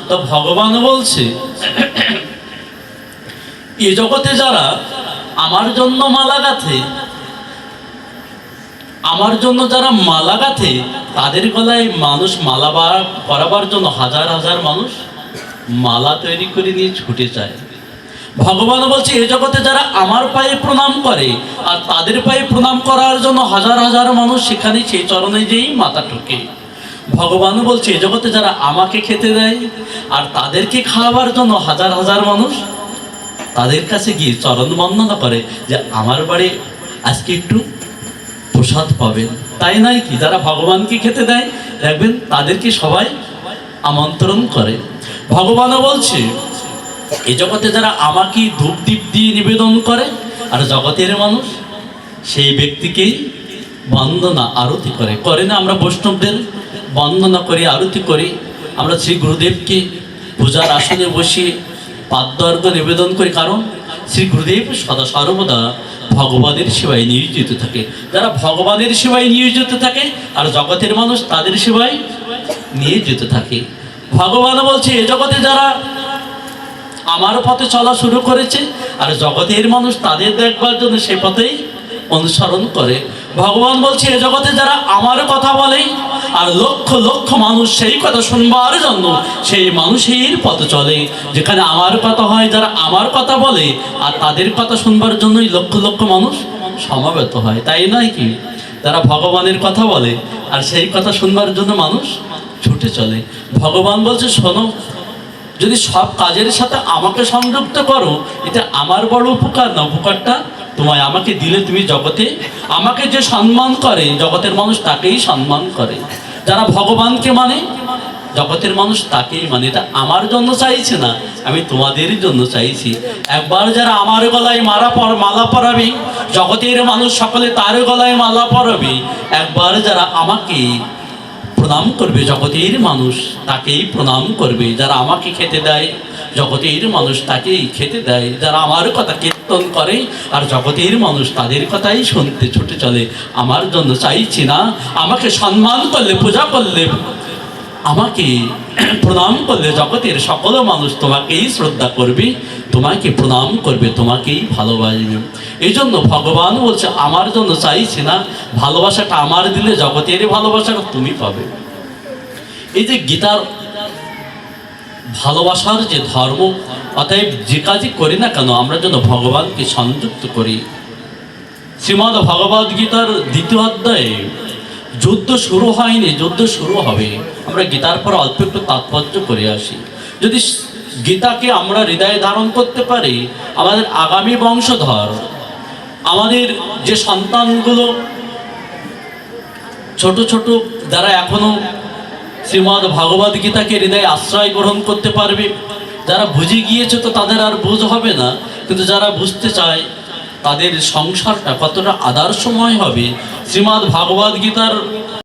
তো ভগবান বলছে এ জগতে যারা আমার জন্য মালা গাঁথে, আমার জন্য যারা মালা গাঁথে, তাদের গলায় মানুষ মালা পরাবার জন্য হাজার হাজার মানুষ মালা তৈরি করে নিয়ে ছুটে যায়। ভগবান বলছে এ জগতে যারা আমার পায়ে প্রণাম করে, আর তাদের পায়ে প্রণাম করার জন্য হাজার হাজার মানুষ সেখানে সেই চরণে যেই মাথা ঠোকে। ভগবান বলছে এ জগতে যারা আমাকে খেতে দেয়, আর তাদেরকে খাওয়াবার জন্য হাজার হাজার মানুষ তাদের কাছে গিয়ে চরণ বন্দনা করে যে আমার বাড়ি আজকে একটু প্রসাদ পাবেন। তাই নয় কি? যারা ভগবানকে খেতে দেয় দেখবেন তাদেরকে সবাই আমন্ত্রণ করে। ভগবানও বলছে এ জগতে যারা আমাকে ধূপ দীপ দিয়ে নিবেদন করে, আর জগতের মানুষ সেই ব্যক্তিকেই বন্দনা আরতি করে না? আমরা বৈষ্ণবদের বন্দনা করি, আরতি করি, আমরা শ্রী গুরুদেবকে পূজার আসনে বসিয়ে পাদ্যার্ঘ্য নিবেদন করি, কারণ শ্রী গুরুদেব সদা সর্বদা ভগবানের সেবায় নিয়োজিত থাকে। যারা ভগবানের সেবায় নিয়োজিত থাকে আর জগতের মানুষ তাদের সেবায় নিয়োজিত থাকে। ভগবান বলছে এ জগতে যারা আমার পথে চলা শুরু করেছে, আর জগতের মানুষ তাদের দেখবার জন্য সে পথেই অনুসরণ করে। ভগবান বলছে এ জগতে যারা আমার কথা বলে, আর লক্ষ লক্ষ মানুষ সেই কথা শুনবার জন্য সেই মানুষের পথে চলে। যেখানে আমার কথা হয়, যারা আমার কথা বলে আর তাদের কথা শুনবার জন্যই লক্ষ লক্ষ মানুষ সমাবেত হয়। তাই নয় কি? যারা ভগবানের কথা বলে আর সেই কথা শুনবার জন্য মানুষ ছুটে চলে। ভগবান বলছে শোনো, যদি সব কাজের সাথে আমাকে সংযুক্ত করো, এটা আমার বড় উপকার না, উপকারটা তোমায় আমাকে দিলে তুমি জগতে আমাকে যে সম্মান করে জগতের মানুষ তাকেই সম্মান করে। যারা ভগবানকে মানে জগতের মানুষ তাকেই মানে। এটা আমার জন্য চাইছে না, আমি তোমাদের জন্য চাইছি। একবার যারা আমার গলায় মালা পরাবে, জগতের মানুষ সকলে তার গলায় মালা পরাবে। একবার যারা আমাকে প্রণাম করবে, জগতের মানুষ তাকেই প্রণাম করবে। যারা আমাকে খেতে দেয়, জগতের মানুষ তাকেই খেতে দেয়। যারা আমার কথা কীর্তন করে আর জগতের মানুষ তাদের কথাই শুনতে ছুটে চলে। আমার জন্য চাইছি না, আমাকে সম্মান করলে, পূজা করলে, আমাকে প্রণাম করলে জগতের সকল মানুষ তোমাকেই শ্রদ্ধা করবে, তোমাকে প্রণাম করবে, তোমাকেই ভালোবাসবে। এই জন্য ভগবান বলছে আমার জন্য চাইছি না, ভালোবাসাটা আমার দিলে জগতের ভালোবাসাটা তুমি পাবে। এই যে গীতার ভালোবাসার যে ধর্ম, অতএব যে কাজই করি না কেন আমরা যেন ভগবানকে সংযুক্ত করি। শ্রীমদ্ ভগবদ গীতার 2য় অধ্যায়ে যুদ্ধ শুরু হয়নি, যুদ্ধ শুরু হবে। আমরা গীতার পর অল্প একটু তাৎপর্য করে আসি। যদি গীতাকে আমরা হৃদয়ে ধারণ করতে পারি, আমাদের আগামী বংশধর, আমাদের যে সন্তানগুলো ছোট ছোট, যারা এখনো শ্রীমদ্ ভগবদ গীতাকে হৃদয়ে আশ্রয় গ্রহণ করতে পারবে, যারা বুঝে গিয়েছে তো তাদের আর বুঝ হবে না, কিন্তু যারা বুঝতে চায় তাদের সংসারটা কতটা আদর্শময় হবে। শ্রীমদ্ ভগবদ গীতার